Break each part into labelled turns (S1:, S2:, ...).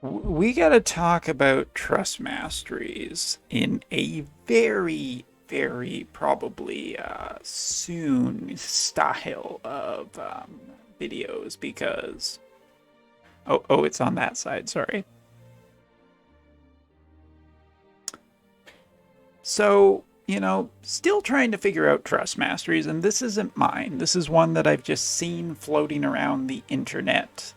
S1: We got to talk about trust masteries in a very, very probably soon style of videos because oh, it's on that side. Sorry. So, still trying to figure out trust masteries, and this isn't mine. This is one that I've just seen floating around the internet.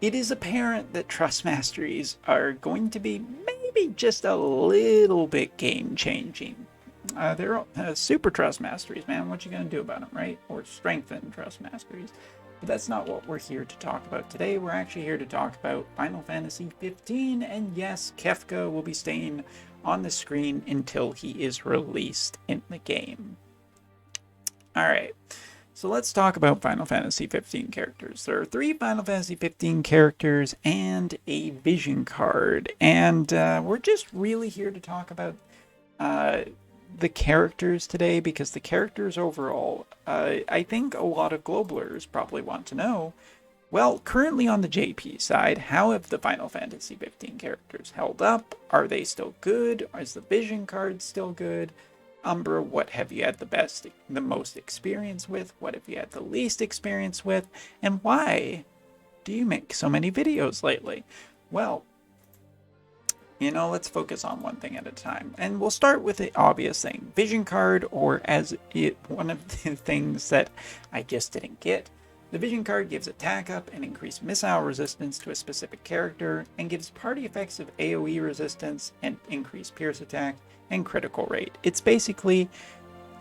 S1: It is apparent that trust masteries are going to be maybe just a little bit game changing. They're super trust masteries, man. What you gonna do about them, right? Or strengthen trust masteries. But that's not what we're here to talk about today. We're actually here to talk about Final Fantasy 15, and yes, Kefka will be staying on the screen until he is released in the game. All right. So let's talk about Final Fantasy 15 characters. There are 3 Final Fantasy 15 characters and a vision card. And we're just really here to talk about the characters today because the characters overall, I think a lot of globalers probably want to know, well, currently on the JP side, how have the Final Fantasy 15 characters held up? Are they still good? Is the vision card still good? Umbra, what have you had the most experience with? What have you had the least experience with? And why do you make so many videos lately? Well, let's focus on one thing at a time. And we'll start with the obvious thing. Vision card, or one of the things that I just didn't get. The vision card gives attack up and increased missile resistance to a specific character, and gives party effects of AoE resistance and increased pierce attack and critical rate. It's basically,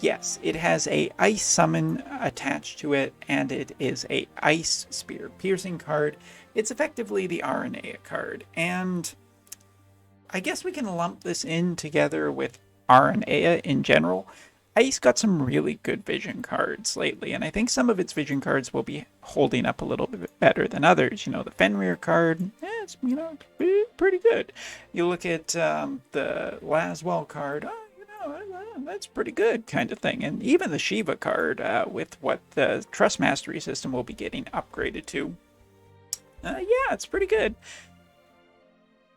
S1: yes, it has a ice summon attached to it, and it is a ice spear piercing card. It's effectively the Aranea card, and I guess we can lump this in together with Aranea in general. Ice got some really good vision cards lately, and I think some of its vision cards will be holding up a little bit better than others. The Fenrir card, it's pretty good. You look at the Laswell card, that's pretty good kind of thing. And even the Shiva card, with what the Trust Mastery system will be getting upgraded to, yeah, it's pretty good.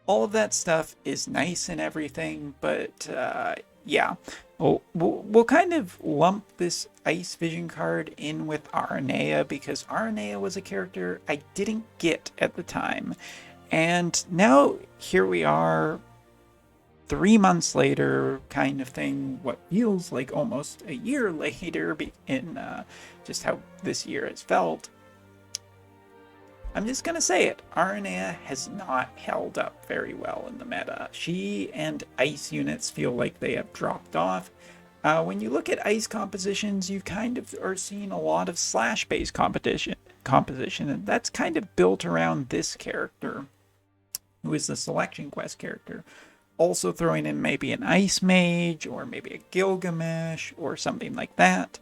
S1: All of that stuff is nice and everything, but yeah, we'll kind of lump this Ice Vision card in with Aranea because Aranea was a character I didn't get at the time. And now here we are, 3 months later, kind of thing, what feels like almost a year later in just how this year has felt. I'm just going to say it. Aranea has not held up very well in the meta. She and ice units feel like they have dropped off. When you look at ice compositions, you kind of are seeing a lot of slash-based composition, and that's kind of built around this character, who is the Selection Quest character. Also throwing in maybe an Ice Mage, or maybe a Gilgamesh, or something like that.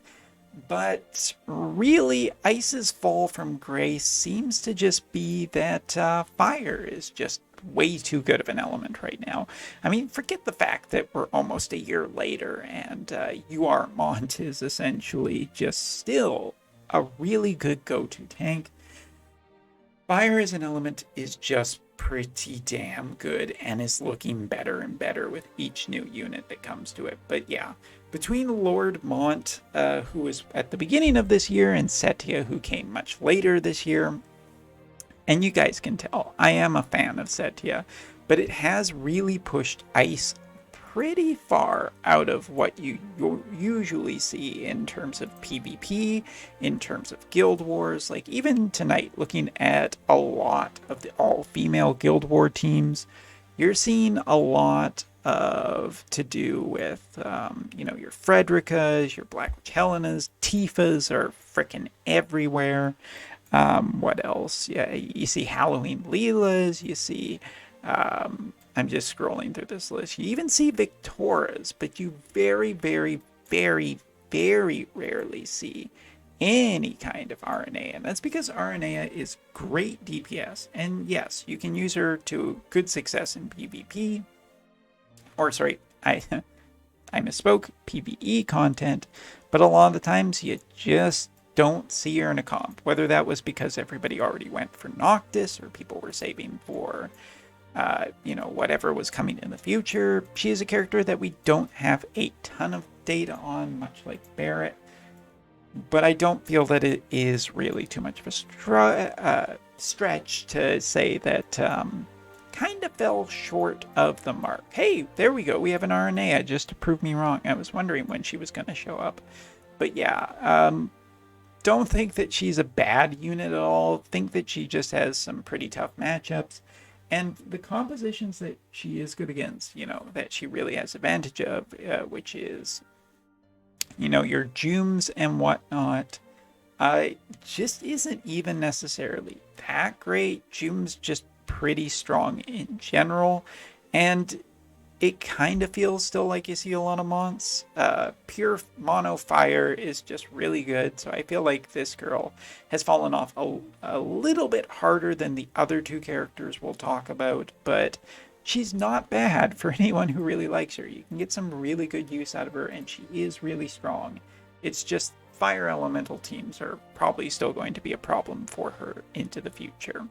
S1: But really, Ice's fall from grace seems to just be that fire is just way too good of an element right now. I mean, forget the fact that we're almost a year later and UR Mont is essentially just still a really good go-to tank. Fire as an element is just pretty damn good and is looking better and better with each new unit that comes to it. But yeah, between Lord Mont, who was at the beginning of this year, and Setia, who came much later this year, and you guys can tell, I am a fan of Setia, but it has really pushed Ice pretty far out of what you usually see in terms of PvP, in terms of guild wars. Like even tonight, looking at a lot of the all-female guild war teams, you're seeing a lot of to do with, your Frederikas, your Black Witch Helenas, Tifas are freaking everywhere. What else? Yeah, you see Halloween Leelas, you see, I'm just scrolling through this list. You even see Victoras, but you very, very, very, very rarely see any kind of Aranea. And that's because Aranea is great DPS. And yes, you can use her to good success in PvP. Or sorry, I misspoke, PvE content. But a lot of the times you just don't see her in a comp, whether that was because everybody already went for Noctis or people were saving for, whatever was coming in the future. She is a character that we don't have a ton of data on, much like Barret, but I don't feel that it is really too much of a stretch to say that kind of fell short of the mark. Hey, there we go. We have an Aranea just to prove me wrong. I was wondering when she was going to show up. But yeah, don't think that she's a bad unit at all. Think that she just has some pretty tough matchups. And the compositions that she is good against, that she really has advantage of, which is, your Jooms and whatnot, just isn't even necessarily that great. Joom's just pretty strong in general, and it kind of feels still like you see a lot of mons. Pure mono fire is just really good, so I feel like this girl has fallen off a little bit harder than the other two characters we'll talk about, but she's not bad for anyone who really likes her. You can get some really good use out of her, and she is really strong. It's just fire elemental teams are probably still going to be a problem for her into the future.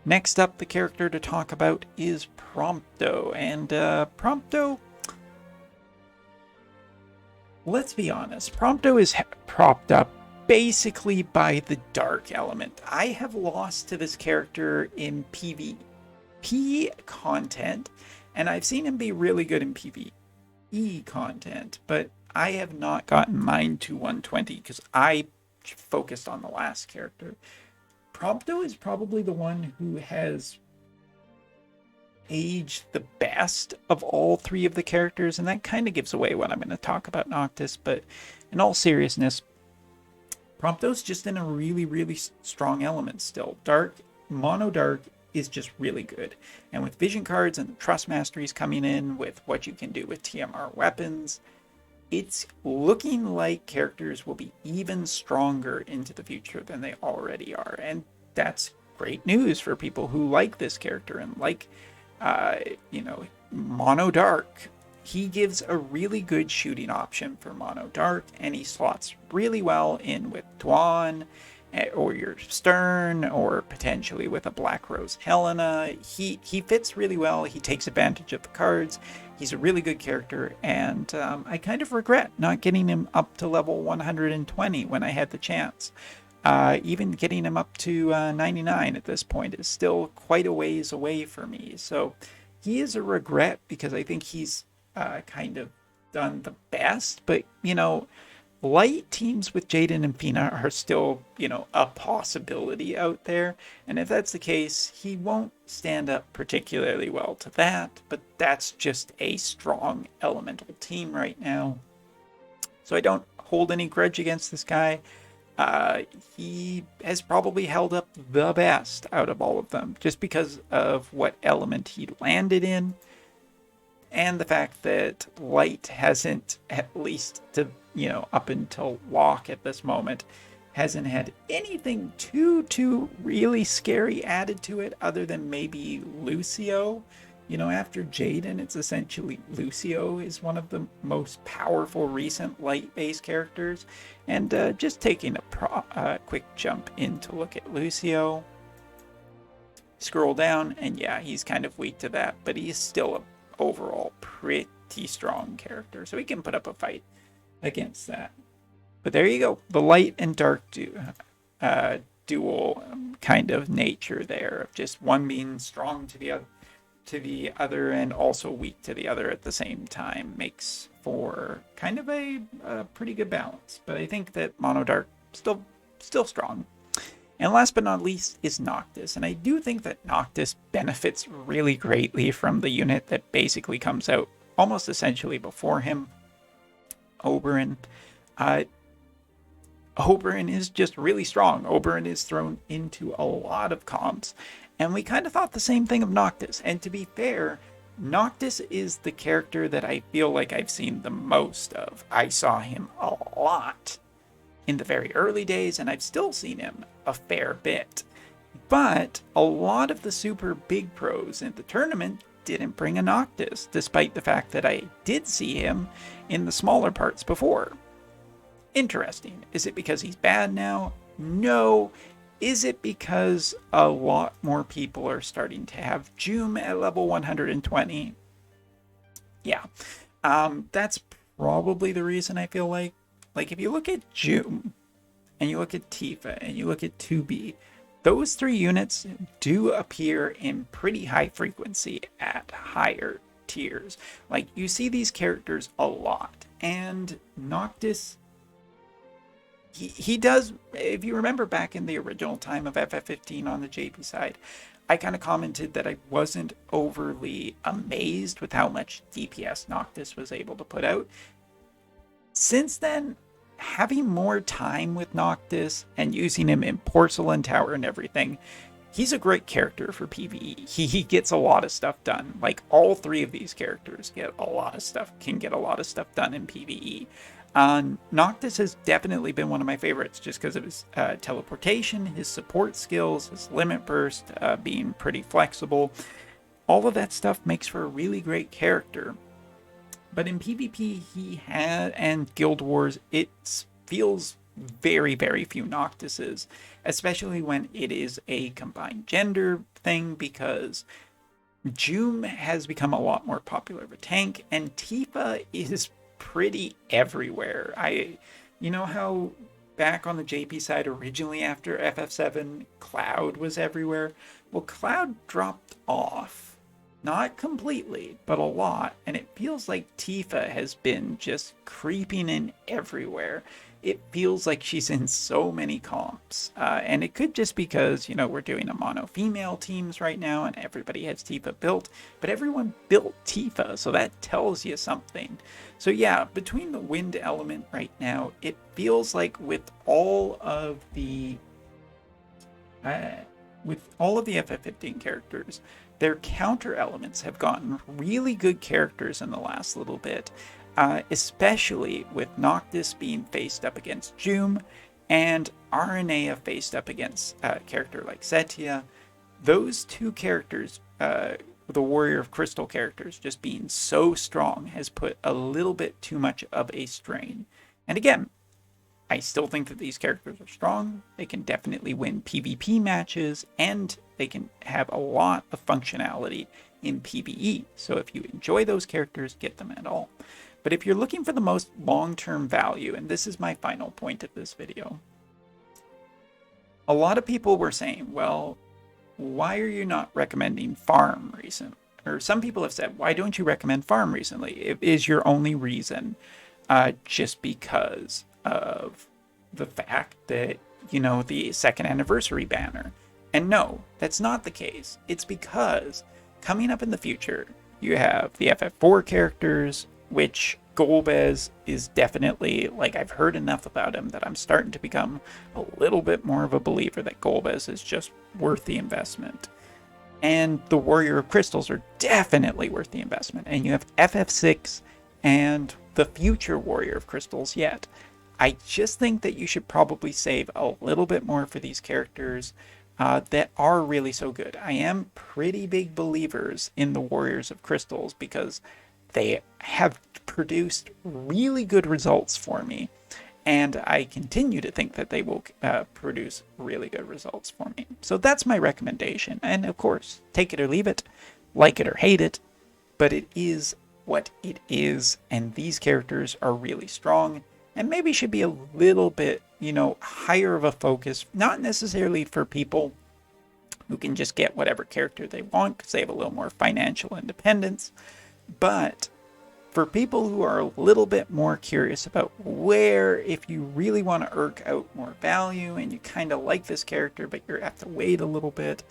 S1: Next up, the character to talk about is Prompto. And Prompto, let's be honest, Prompto is propped up basically by the dark element. I have lost to this character in PvP content, and I've seen him be really good in PvE content, but I have not gotten mine to 120 because I focused on the last character. Prompto is probably the one who has aged the best of all three of the characters, and that kind of gives away what I'm going to talk about Noctis, but in all seriousness, Prompto's just in a really, really strong element still. Mono dark is just really good, and with vision cards and the trust masteries coming in with what you can do with TMR weapons, it's looking like characters will be even stronger into the future than they already are. And that's great news for people who like this character and like, Mono Dark. He gives a really good shooting option for Mono Dark, and he slots really well in with Dwan, or your Stern, or potentially with a Black Rose Helena. He fits really well. He takes advantage of the cards. He's a really good character, and I kind of regret not getting him up to level 120 when I had the chance. Even getting him up to 99 at this point is still quite a ways away for me. So he is a regret because I think he's kind of done the best, but, light teams with Jaden and Fina are still, a possibility out there. And if that's the case, he won't stand up particularly well to that, but that's just a strong elemental team right now. So I don't hold any grudge against this guy. He has probably held up the best out of all of them, just because of what element he landed in, and the fact that light hasn't, at least to up until lock at this moment, hasn't had anything too really scary added to it, other than maybe Lucio. After Jaden, it's essentially Lucio is one of the most powerful recent light-based characters. And just taking a quick jump in to look at Lucio. Scroll down, and yeah, he's kind of weak to that, but he's still an overall pretty strong character, so he can put up a fight against that. But there you go, the light and dark dual kind of nature there, of just one being strong to the other and also weak to the other at the same time, makes for kind of a pretty good balance. But I think that Mono Dark still strong. And last but not least is Noctis, and I do think that Noctis benefits really greatly from the unit that basically comes out almost essentially before him, Oberyn. Oberyn is just really strong. Oberyn is thrown into a lot of comps, and we kind of thought the same thing of Noctis. And to be fair, Noctis is the character that I feel like I've seen the most of. I saw him a lot in the very early days, and I've still seen him a fair bit. But a lot of the super big pros in the tournament didn't bring a Noctis, despite the fact that I did see him in the smaller parts before. Interesting. Is it because he's bad now? No. Is it because a lot more people are starting to have Joom at level 120? Yeah. That's probably the reason. I feel like if you look at Joom and you look at Tifa and you look at 2B, those three units do appear in pretty high frequency at higher tiers. Like, you see these characters a lot, and Noctis, he does. If you remember back in the original time of FF15 on the JP side, I kind of commented that I wasn't overly amazed with how much DPS Noctis was able to put out. Since then, having more time with Noctis and using him in Porcelain Tower and everything, he's a great character for PvE. He gets a lot of stuff done. Like, all three of these characters can get a lot of stuff done in PvE. Noctis has definitely been one of my favorites just because of his teleportation, his support skills, his limit burst, being pretty flexible. All of that stuff makes for a really great character. But in PvP, and Guild Wars, it feels very, very few Noctises, especially when it is a combined gender thing, because Joom has become a lot more popular of a tank, and Tifa is pretty everywhere. You know how back on the JP side originally after FF7, Cloud was everywhere? Well, Cloud dropped off. Not completely, but a lot, and it feels like Tifa has been just creeping in everywhere. It feels like she's in so many comps, and it could just because, we're doing a mono-female teams right now, and everybody has Tifa built, but everyone built Tifa, so that tells you something. So yeah, between the wind element right now, it feels like with all of the FF15 characters, their counter elements have gotten really good characters in the last little bit, especially with Noctis being faced up against Joom and Aranea faced up against a character like Setia. Those two characters, the Warrior of Crystal characters, just being so strong has put a little bit too much of a strain. And again, I still think that these characters are strong. They can definitely win PvP matches, and they can have a lot of functionality in PvE. So if you enjoy those characters, get them at all. But if you're looking for the most long-term value, and this is my final point of this video, a lot of people were saying, well, why are you not recommending farm recently? Or some people have said, why don't you recommend farm recently? Is your only reason just because of the fact that, the second anniversary banner? And no, that's not the case. It's because coming up in the future, you have the FF4 characters, which Golbez is definitely, I've heard enough about him that I'm starting to become a little bit more of a believer that Golbez is just worth the investment. And the Warrior of Crystals are definitely worth the investment. And you have FF6 and the future Warrior of Crystals yet. I just think that you should probably save a little bit more for these characters that are really so good. I am pretty big believers in the Warriors of Crystals because they have produced really good results for me. And I continue to think that they will produce really good results for me. So that's my recommendation. And of course, take it or leave it, like it or hate it, but it is what it is. And these characters are really strong and maybe should be a little bit, higher of a focus, not necessarily for people who can just get whatever character they want because they have a little more financial independence, but for people who are a little bit more curious about where, if you really want to irk out more value and you kind of like this character, but you have to wait a little bit,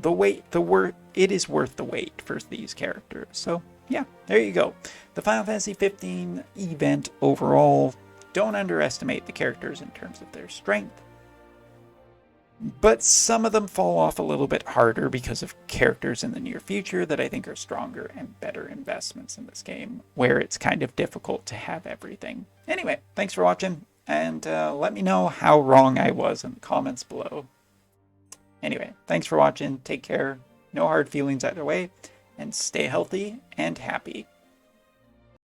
S1: it is worth the wait for these characters. So yeah, there you go. The Final Fantasy 15 event overall, don't underestimate the characters in terms of their strength. But some of them fall off a little bit harder because of characters in the near future that I think are stronger and better investments in this game, where it's kind of difficult to have everything. Anyway, thanks for watching, and let me know how wrong I was in the comments below. Anyway, thanks for watching, take care, no hard feelings either way, and stay healthy and happy.